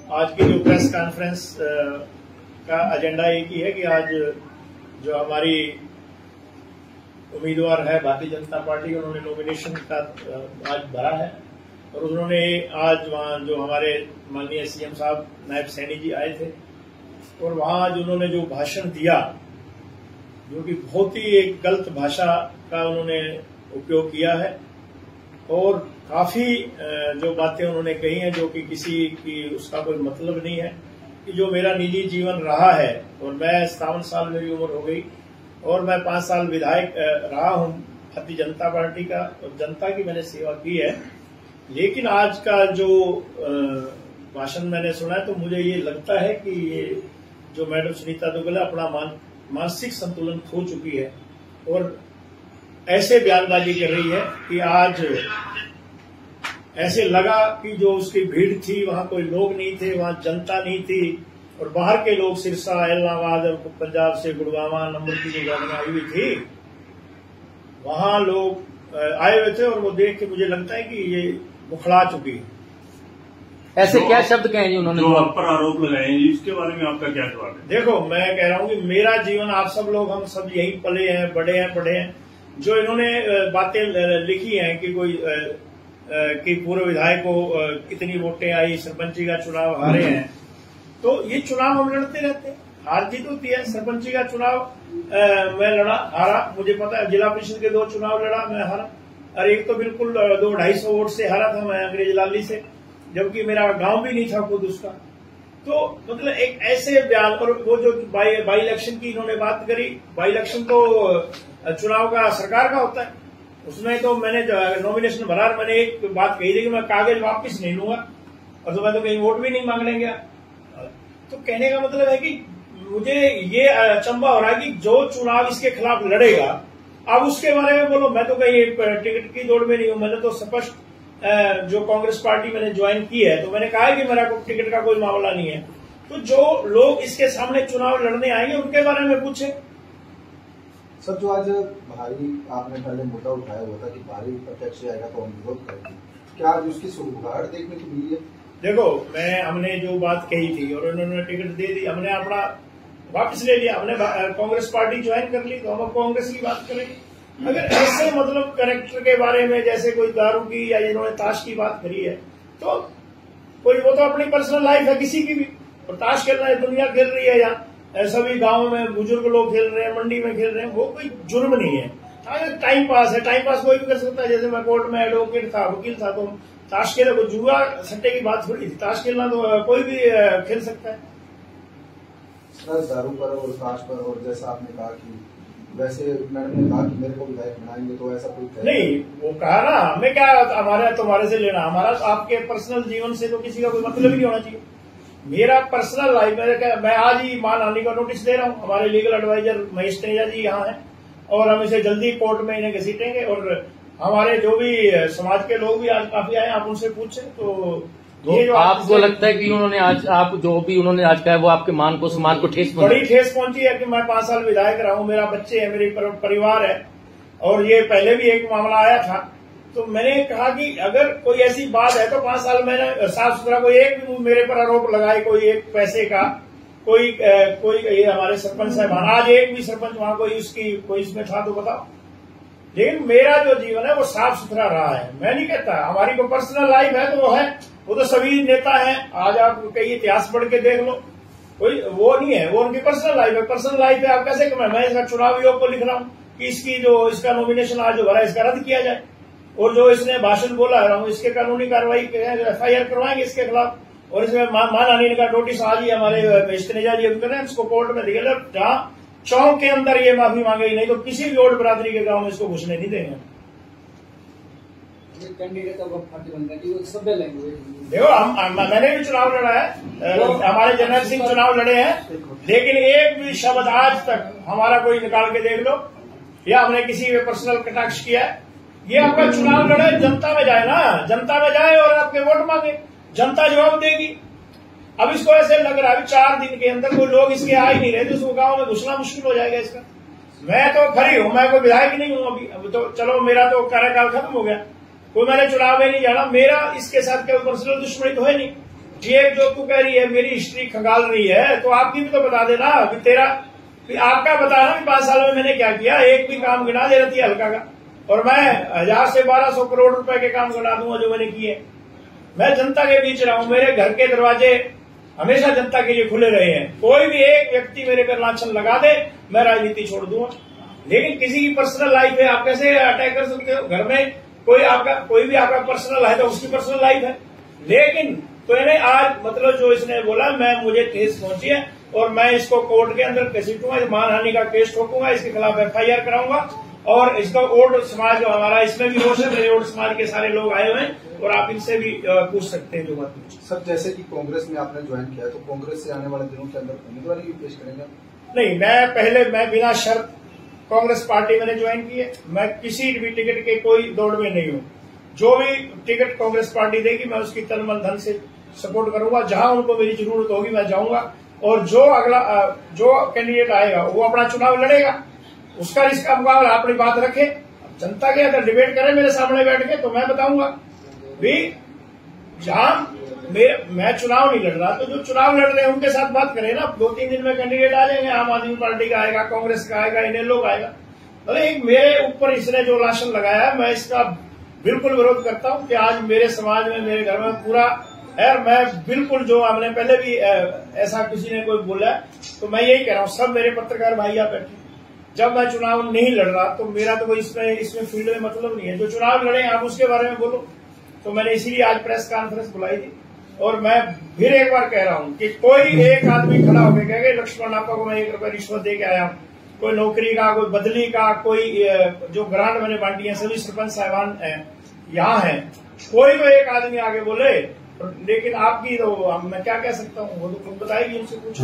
आज की जो प्रेस कॉन्फ्रेंस का एजेंडा एक ही है कि आज जो हमारी उम्मीदवार है भारतीय जनता पार्टी, उन्होंने नॉमिनेशन का आज भरा है और उन्होंने आज वहां जो हमारे माननीय सीएम साहब नायब सैनी जी आए थे और वहां आज उन्होंने जो भाषण दिया, जो कि बहुत ही एक गलत भाषा का उन्होंने उपयोग किया है और काफी जो बातें उन्होंने कही हैं जो कि किसी की उसका कोई मतलब नहीं है। कि जो मेरा निजी जीवन रहा है और मैं 57 साल मेरी उम्र हो गई और मैं 5 साल विधायक रहा हूं भारतीय जनता पार्टी का और जनता की मैंने सेवा की है, लेकिन आज का जो भाषण मैंने सुना है तो मुझे ये लगता है कि ये जो मैडम सुनीता दुग्गल अपना मानसिक संतुलन खो चुकी है और ऐसे बयानबाजी कर रही है कि आज ऐसे लगा कि जो उसकी भीड़ थी वहां कोई लोग नहीं थे, वहां जनता नहीं थी और बाहर के लोग सिरसा, इलाहाबाद और पंजाब से गुड़गावा नंबर की जो गाड़ियां आई हुई थी वहां लोग आए हुए थे और वो देख के मुझे लगता है कि ये मुखड़ा चुकी है। ऐसे क्या शब्द कहे जी उन्होंने जो आप पर आरोप लगाए हैं, इसके बारे में आपका क्या जवाब है? देखो, मैं कह रहा हूं कि मेरा जीवन आप सब लोग हम सब यहीं पले हैं, बड़े हैं, पढ़े हैं। जो इन्होंने बातें लिखी हैं कि कोई कि पूर्व विधायक को कितनी वोटें आई, सरपंची का चुनाव हारे हैं, तो ये चुनाव हम लड़ते रहते हैं, हार जीत होती है। सरपंची का चुनाव मैं लड़ा, हारा, मुझे पता है। जिला परिषद के 2 चुनाव लड़ा, मैं हारा और एक तो बिल्कुल 200-250 वोट से हारा था मैं अंग्रेज लाली से, जबकि मेरा गांव भी नहीं था खुद उसका। तो मतलब एक ऐसे बयान और वो जो बाई इलेक्शन की इन्होंने बात करी, बाई इलेक्शन तो चुनाव का सरकार का होता है, उसमें तो मैंने नॉमिनेशन भरा, मैंने एक बात कही थी कि मैं कागज वापस नहीं लूंगा और तो मैं तो कहीं वोट भी नहीं मांगने गया। तो कहने का मतलब है कि मुझे ये अचंभा हो रहा है कि जो चुनाव इसके खिलाफ लड़ेगा अब उसके बारे में बोलो। मैं तो कहीं टिकट की दौड़ में नहीं हूं, मैंने तो स्पष्ट जो कांग्रेस पार्टी मैंने ज्वाइन की है तो मैंने कहा है कि मेरा टिकट का कोई मामला नहीं है। तो जो लोग इसके सामने चुनाव लड़ने आएंगे उनके बारे में पूछे। सर, जो आज भारी आपने पहले मुद्दा उठाया हुआ था कि भारी प्रत्यक्ष आएगा तो हम विरोध करेंगे, क्या आज उसकी सुगबुगाहट देखने को मिली है? देखो, हमने जो बात कही थी और उन्होंने टिकट दे दी, हमने अपना वापस ले लिया, हमने कांग्रेस पार्टी ज्वाइन कर ली, तो हम अब कांग्रेस की बात करेंगे। अगर ऐसे मतलब कैरेक्टर के बारे में जैसे कोई दारू की या इन्होंने ताश की बात करी है तो कोई वो तो अपनी पर्सनल लाइफ है किसी की भी, और ताश खेल रहा है, दुनिया खेल रही है, या सभी गांव में बुजुर्ग लोग खेल रहे हैं, मंडी में खेल रहे हैं, वो कोई जुर्म नहीं है। टाइम पास है, टाइम पास कोई भी कर सकता है। जैसे मैं कोर्ट में एडवोकेट था, वकील था, तो ताश खेला, कोई जुआ सट्टे की बात थोड़ी थी, ताश खेलना तो कोई भी खेल सकता है। दारू पर और ताश पर, और जैसा आपने कहा कि वैसे मैडम ने कहा कि मेरे को विधायक बनाएंगे, तो ऐसा कोई नहीं, वो कहा ना, हमें क्या हमारा तुम्हारे से लेना, हमारा आपके पर्सनल जीवन से तो किसी का कोई मतलब ही नहीं होना चाहिए। मेरा पर्सनल लाइफ मैं आज ही मानहानि का नोटिस दे रहा हूं, हमारे लीगल एडवाइजर महेश तेजा जी यहाँ हैं और हम इसे जल्दी कोर्ट में इन्हें घसीटेंगे और हमारे जो भी समाज के लोग भी आज काफी आए, आप उनसे पूछे तो ये जो आपको लगता है कि उन्होंने आज आप जो भी उन्होंने आज कहा है वो आपके मान को सम्मान को ठेस बड़ी ठेस पहुंची है कि मैं 5 साल विधायक रहा हूं, मेरा बच्चे है, मेरी परिवार है और ये पहले भी एक मामला आया था। तो मैंने कहा कि अगर कोई ऐसी बात है तो 5 साल मैंने साफ सुथरा, कोई एक भी मेरे पर आरोप लगाए, कोई एक पैसे का, कोई ये हमारे सरपंच साहब, आज एक भी सरपंच वहां कोई इसमें था तो बताओ। लेकिन मेरा जो जीवन है वो साफ सुथरा रहा है। मैं नहीं कहता, हमारी कोई पर्सनल लाइफ है तो वो है, वो तो सभी नेता हैं, आज आप कई इतिहास पढ़ के देख लो, कोई वो नहीं है, वो उनकी पर्सनल लाइफ है। पर्सनल लाइफ है आप कैसे कमाए? मैं इसका चुनाव आयोग को लिख रहा हूँ कि इसका नॉमिनेशन आज जो भरा इसका रद्द किया जाए और जो इसने भाषण बोला है इसके कानूनी कार्रवाई FIR करवाएंगे इसके खिलाफ और इसमें मानहानि का नोटिस आज ही हमारे तेजा जी कर रहे हैं, इसको कोर्ट में दिखेगा जहां चौक के अंदर ये माफी मांगेगी, नहीं तो किसी भी और बरादरी के गांव में इसको घुसने नहीं देंगे। देखो, मैंने भी चुनाव लड़ा है, हमारे जनरल सिंह चुनाव लड़े हैं, लेकिन एक भी शब्द आज तक हमारा कोई निकाल के देख लो या हमने किसी पे पर्सनल कटाक्ष किया है। ये आपका चुनाव लड़े, जनता में जाए ना, जनता में जाए और आपके वोट मांगे, जनता जवाब देगी। अब इसको ऐसे लग रहा है 4 दिन के अंदर कोई लोग इसके आ ही नहीं रहे, तो उसको गांव में घुसना मुश्किल हो जाएगा इसका। मैं तो खरी हूं, मैं कोई विधायक नहीं हूं अभी तो चलो मेरा तो कार्यकाल खत्म हो गया, कोई मैंने चुनाव में नहीं जाना, मेरा इसके साथ कोई पर्सनल दुश्मनी तो है नहीं, ये जो तू कह रही है मेरी हिस्ट्री खंगाल रही है, तो आपकी भी तो बता देना कि तेरा आपका बताना कि 5 साल में मैंने क्या किया। एक भी काम गिना दे रही थी हल्का का, और मैं 1000 से 1200 करोड़ रुपए के काम गिना दूंगा जो मैंने किए। मैं जनता के बीच रहा हूं, मेरे घर के दरवाजे हमेशा जनता के लिए खुले रहे हैं। कोई भी एक व्यक्ति मेरे पर लांछन लगा दे, मैं राजनीति छोड़ दूंगा। लेकिन किसी की पर्सनल लाइफ है, आप कैसे अटैक कर सकते हो? घर में कोई भी आपका पर्सनल है तो उसकी पर्सनल लाइफ है। लेकिन तो इन्हें आज मतलब जो इसने बोला, मुझे ठेस पहुंची है और मैं इसको कोर्ट के अंदर घसीटूंगा, मानहानि का केस ठोकूंगा, इसके खिलाफ FIR कराऊंगा। और इसका ओड समाज जो हमारा, इसमें भी रोष है, मेरे ओड समाज के सारे लोग आए हुए हैं और आप इनसे भी पूछ सकते हैं जो बात पूछी। सर, जैसे कि कांग्रेस में आपने ज्वाइन किया, तो कांग्रेस से आने वाले दिनों के अंदर उम्मीदवारी भी पेश करेंगे? नहीं, मैं बिना शर्त कांग्रेस पार्टी मैंने ज्वाइन की है। मैं किसी भी टिकट के कोई दौड़ में नहीं हूँ। जो भी टिकट कांग्रेस पार्टी देगी मैं उसकी तन मन धन से सपोर्ट करूंगा। जहां उनको मेरी जरूरत होगी मैं जाऊंगा, और जो कैंडिडेट आएगा वो अपना चुनाव लड़ेगा, उसका इसका मुकाबला अपनी बात रखे। जनता के अगर डिबेट करे मेरे सामने बैठ के तो मैं बताऊंगा भी जहां मैं चुनाव नहीं लड़ रहा, तो जो चुनाव लड़ रहे हैं उनके साथ बात करें ना। 2-3 दिन में कैंडिडेट आ जाएंगे, आम आदमी पार्टी का आएगा, कांग्रेस का आएगा, इनेलो का आएगा। मतलब मेरे ऊपर इसने जो लांछन लगाया है, मैं इसका बिल्कुल विरोध करता हूं कि आज मेरे समाज में, मेरे घर में पूरा है। मैं बिल्कुल, जो हमने पहले भी ऐसा किसी ने कोई बोला, तो मैं यही कह रहा हूं, सब मेरे पत्रकार भाई आप बैठे, जब मैं चुनाव नहीं लड़ रहा तो मेरा तो कोई इसमें फील्ड में मतलब नहीं है। जो चुनाव लड़े आप उसके बारे में बोलो। तो मैंने इसीलिए आज प्रेस कॉन्फ्रेंस बुलाई थी। और मैं फिर एक बार कह रहा हूं कि कोई एक आदमी खड़ा होकर कहेगा लक्ष्मण आपा को मैं 1 रुपया रिश्वत दे के आया हूं, कोई नौकरी का, कोई बदली का, कोई जो ग्रांट मैंने बांटी है, सभी सरपंच साहिबान यहाँ है, कोई तो एक आदमी आगे बोले। लेकिन आपकी तो मैं क्या कह सकता हूँ, वो तो खुद बताएगी, उनसे पूछो।